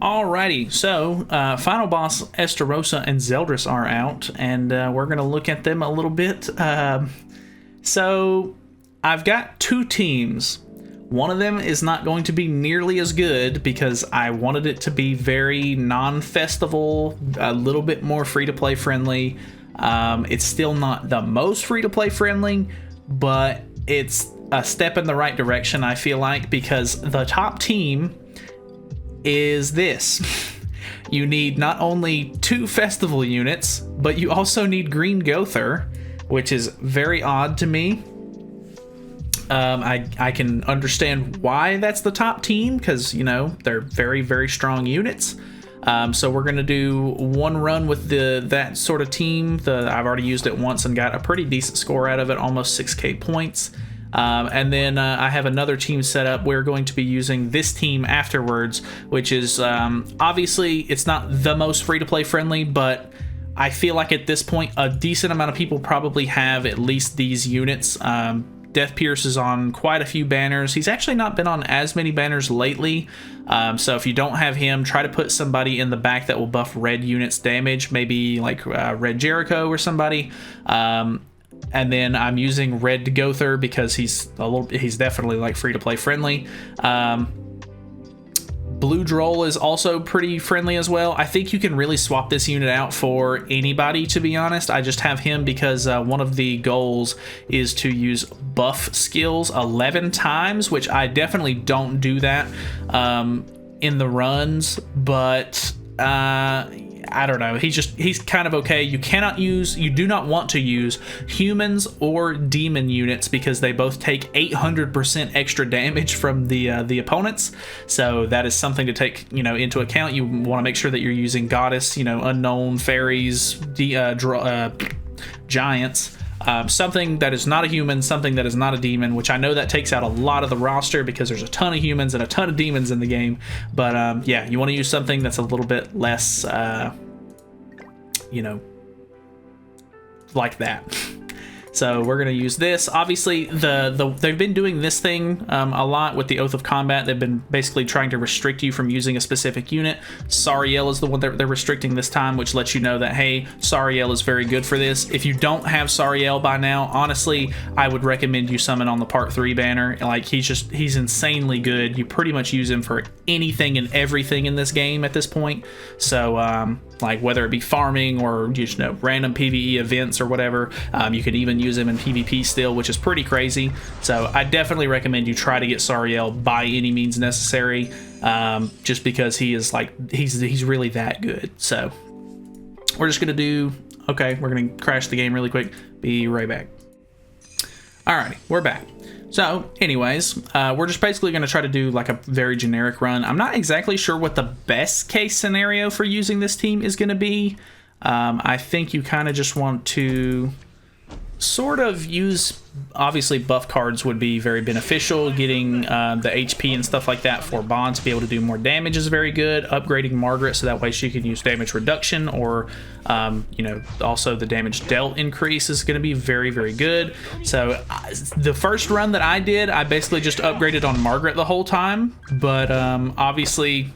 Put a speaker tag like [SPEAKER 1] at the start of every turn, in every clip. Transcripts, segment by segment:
[SPEAKER 1] Alrighty, so final boss Estarossa and Zeldris are out, and we're going to look at them a little bit. So I've got two teams. One of them is not going to be nearly as good because I wanted it to be very non-festival, a little bit more free-to-play friendly. It's still not the most free-to-play friendly, but it's a step in the right direction, I feel like, because the top team is this. You need not only 2 festival units, but you also need Green Gother, which is very odd to me. I can understand why that's the top team, because, you know, they're very, very strong units. So we're going to do one run with that sort of team. I've already used it once and got a pretty decent score out of it, almost 6k points. And then I have another team set up. We're going to be using this team afterwards, which is obviously it's not the most free-to-play friendly, but I feel like at this point a decent amount of people probably have at least these units. Death Pierce is on quite a few banners. He's actually not been on as many banners lately. So if you don't have him, try to put somebody in the back that will buff red units damage, maybe like Red Jericho or somebody. And then I'm using Red Gother because he's definitely like free to play friendly. Blue Droll is also pretty friendly as well. I think you can really swap this unit out for anybody, to be honest. I just have him because one of the goals is to use buff skills 11 times, which I definitely don't do that in the runs, but I don't know. He's kind of okay. You do not want to use humans or demon units because they both take 800% extra damage from the opponents. So that is something to take, into account. You want to make sure that you're using goddess, unknown fairies, giants. Something that is not a human, something that is not a demon, which I know that takes out a lot of the roster because there's a ton of humans and a ton of demons in the game. But yeah, you want to use something that's a little bit less, like that. So we're going to use this. Obviously, they've been doing this thing a lot with the Oath of Combat. They've been basically trying to restrict you from using a specific unit. Sariel is the one that they're restricting this time, which lets you know that, hey, Sariel is very good for this. If you don't have Sariel by now, honestly, I would recommend you summon on the Part 3 banner. Like, he's insanely good. You pretty much use him for anything and everything in this game at this point. So, like, whether it be farming or random PvE events or whatever, you can even use him in PvP still, which is pretty crazy. So I definitely recommend you try to get Sariel by any means necessary, just because he's really that good. So we're just gonna we're gonna crash the game really quick. Be right back. Alrighty, we're back. So anyways, we're just basically going to try to do like a very generic run. I'm not exactly sure what the best case scenario for using this team is going to be. I think you kind of just want to sort of use, obviously buff cards would be very beneficial. Getting the HP and stuff like that for Bond to be able to do more damage is very good. Upgrading Margaret so that way she can use damage reduction, or also the damage dealt increase is going to be very, very good. So the first run that I did, I basically just upgraded on Margaret the whole time, but obviously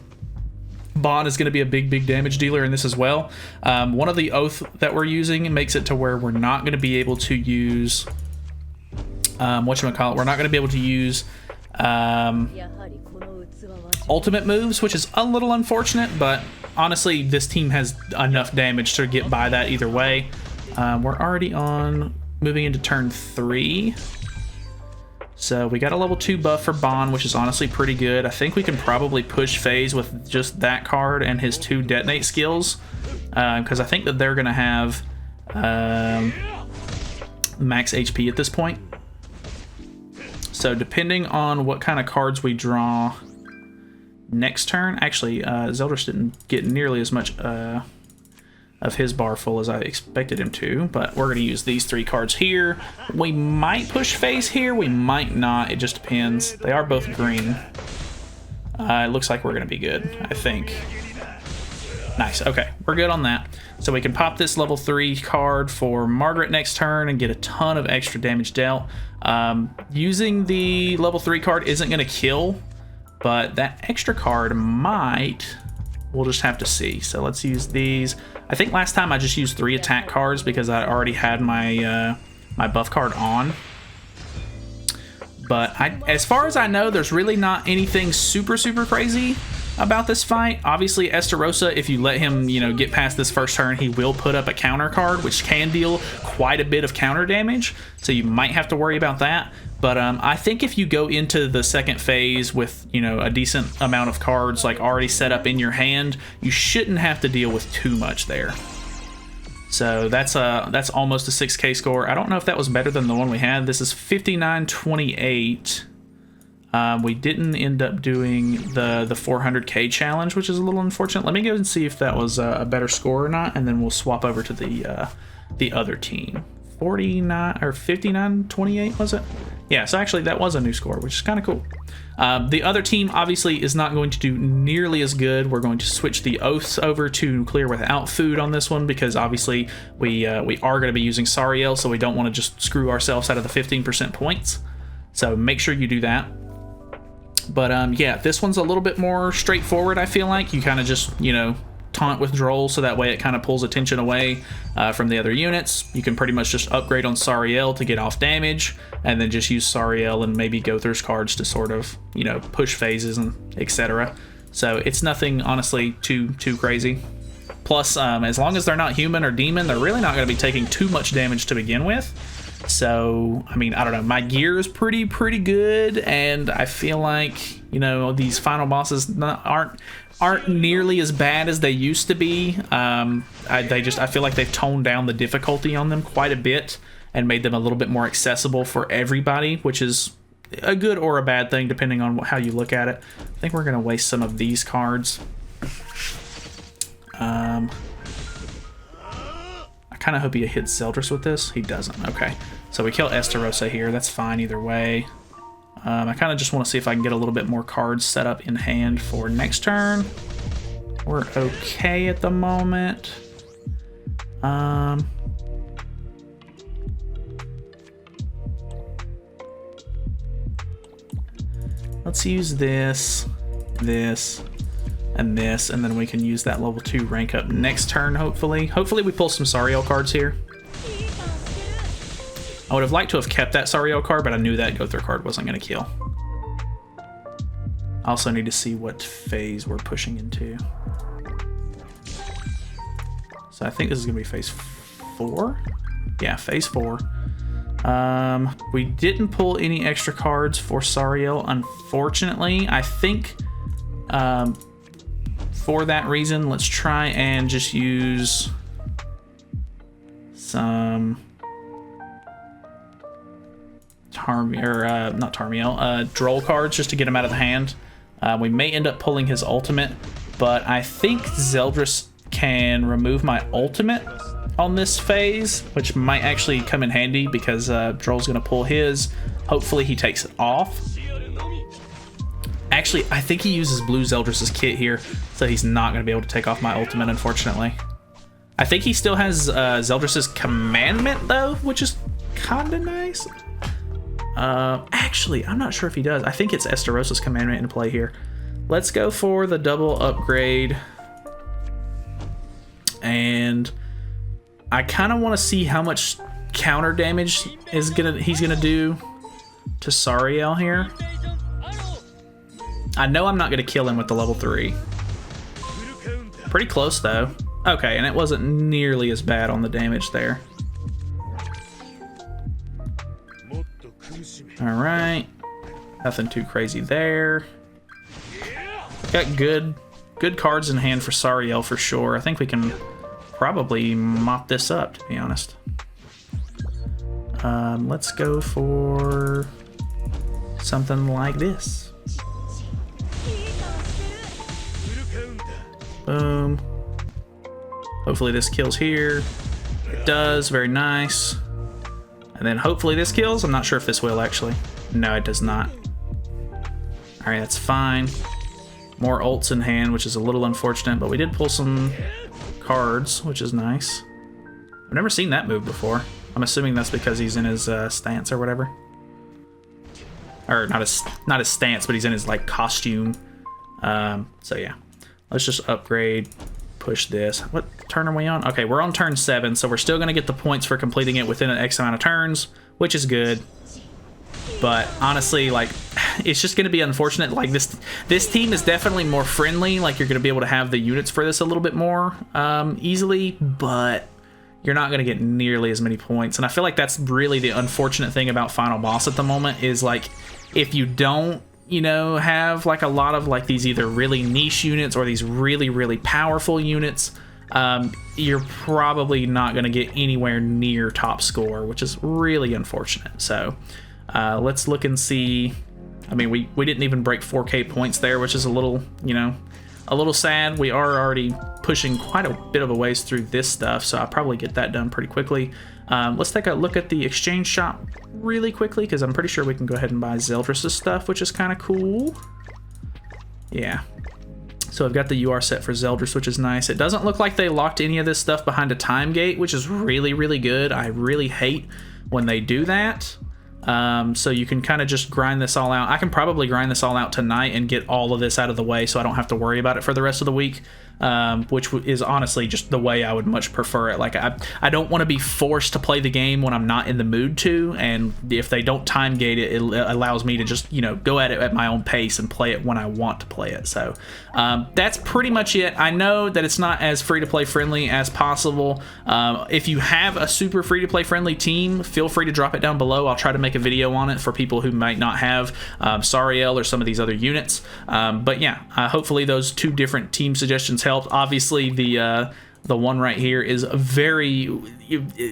[SPEAKER 1] Bond is going to be a big damage dealer in this as well. One of the oath that we're using makes it to where we're not going to be able to use we're not going to be able to use ultimate moves, which is a little unfortunate, but honestly this team has enough damage to get by that either way. We're already moving into turn 3. So we got a level 2 buff for Bond, which is honestly pretty good. I think we can probably push phase with just that card and his 2 detonate skills, because I think that they're going to have max HP at this point. So depending on what kind of cards we draw next turn, actually Zeldris didn't get nearly as much of his bar full as I expected him to, but we're going to use these 3 cards here. We might push phase here, we might not, it just depends. They are both green. It looks like we're going to be good, I think. Nice, okay, we're good on that. So we can pop this level 3 card for Margaret next turn and get a ton of extra damage dealt. Using the level 3 card isn't going to kill, but that extra card might we'll just have to see. So let's use these. I think last time I just used 3 attack cards because I already had my my buff card on. But as far as I know, there's really not anything super crazy about this fight. Obviously, Estarossa, if you let him, you know, get past this first turn, he will put up a counter card, which can deal quite a bit of counter damage. So you might have to worry about that. But I think if you go into the second phase with, you know, a decent amount of cards like already set up in your hand, you shouldn't have to deal with too much there. So that's almost a 6K score. I don't know if that was better than the one we had. This is 5928. We didn't end up doing the 400K challenge, which is a little unfortunate. Let me go and see if that was a better score or not, and then we'll swap over to the other team. 49 or 5928 was it? Yeah, so actually that was a new score, which is kind of cool. The other team obviously is not going to do nearly as good. We're going to switch the oaths over to clear without food on this one because obviously we are going to be using Sariel, so we don't want to just screw ourselves out of the 15% points. So make sure you do that. But yeah, this one's a little bit more straightforward, I feel like. You kind of just, you know, taunt with Droll, so that way it kind of pulls attention away from the other units. You can pretty much just upgrade on Sariel to get off damage, and then just use Sariel and maybe Gother's cards to sort of, you know, push phases and etc. So it's nothing, honestly, too crazy. Plus, as long as they're not human or demon, they're really not going to be taking too much damage to begin with. So, I mean, I don't know, my gear is pretty good, and I feel like, you know, these final bosses aren't nearly as bad as they used to be. I feel like they've toned down the difficulty on them quite a bit and made them a little bit more accessible for everybody, which is a good or a bad thing depending on how you look at it. I think we're going to waste some of these cards. I kind of hope he hits Zeldris with this. He doesn't. Okay. So we kill Estarossa here. That's fine either way. I kind of just want to see if I can get a little bit more cards set up in hand for next turn. We're okay at the moment. Let's use this, and this, and then we can use that level 2 rank up next turn, hopefully. Hopefully we pull some Sariel cards here. I would have liked to have kept that Sariel card, but I knew that Gother card wasn't going to kill. I also need to see what phase we're pushing into. So I think this is going to be phase 4. Yeah, phase 4. We didn't pull any extra cards for Sariel, unfortunately. I think for that reason, let's try and just use some Droll cards just to get him out of the hand. We may end up pulling his ultimate, but I think Zeldris can remove my ultimate on this phase, which might actually come in handy because Droll's going to pull his. Hopefully he takes it off. Actually, I think he uses blue Zeldris' kit here, so he's not going to be able to take off my ultimate, unfortunately. I think he still has Zeldris' commandment, though, which is kind of nice. Actually, I'm not sure if he does. I think it's Estarossa's commandment in play here. Let's go for the double upgrade. And I kind of want to see how much counter damage he's gonna do to Sariel here. I know I'm not gonna kill him with the level 3. Pretty close though. Okay, and it wasn't nearly as bad on the damage there. All right, nothing too crazy there. Got good cards in hand for Sariel for sure. I think we can probably mop this up, to be honest. Let's go for something like this. Boom. Hopefully this kills here. It does, very nice. And then hopefully this kills. I'm not sure if this will actually. No, it does not. All right, that's fine. More ults in hand, which is a little unfortunate, but we did pull some cards, which is nice. I've never seen that move before. I'm assuming that's because he's in his stance or whatever. Or not his stance, but he's in his like costume. So yeah. Let's just upgrade, push this. What turn are we on? Okay, we're on turn 7, so we're still going to get the points for completing it within an X amount of turns, which is good. But honestly, like, it's just going to be unfortunate. Like, this team is definitely more friendly. Like, you're going to be able to have the units for this a little bit more easily, but you're not going to get nearly as many points. And I feel like that's really the unfortunate thing about Final Boss at the moment is, like, if you don't, you know, have like a lot of like these either really niche units or these really, really powerful units, you're probably not going to get anywhere near top score, which is really unfortunate. So let's look and see. I mean, we didn't even break 4K points there, which is a little, you know, a little sad. We are already pushing quite a bit of a ways through this stuff, so I'll probably get that done pretty quickly. Let's take a look at the exchange shop really quickly, because I'm pretty sure we can go ahead and buy Zeldris' stuff, which is kind of cool. Yeah. So I've got the UR set for Zeldris, which is nice. It doesn't look like they locked any of this stuff behind a time gate, which is really, really good. I really hate when they do that. So you can kind of just grind this all out. I can probably grind this all out tonight and get all of this out of the way so I don't have to worry about it for the rest of the week, which is honestly just the way I would much prefer it. Like, I don't want to be forced to play the game when I'm not in the mood to, and if they don't time gate it, it allows me to just, you know, go at it at my own pace and play it when I want to play it. So that's pretty much it. I know that it's not as free-to-play friendly as possible. If you have a super free-to-play friendly team, feel free to drop it down below. I'll try to make a video on it for people who might not have Sariel or some of these other units. But yeah, hopefully those 2 different team suggestions helped. Obviously, the one right here is very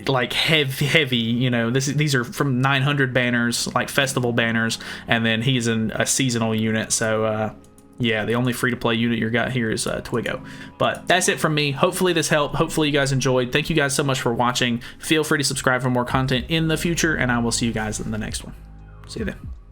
[SPEAKER 1] like heavy. You know, these are from 900 banners, like festival banners, and then he's in a seasonal unit. So yeah, the only free-to-play unit you got here is Twiggo. But that's it from me. Hopefully this helped. Hopefully you guys enjoyed. Thank you guys so much for watching. Feel free to subscribe for more content in the future, and I will see you guys in the next one. See you then.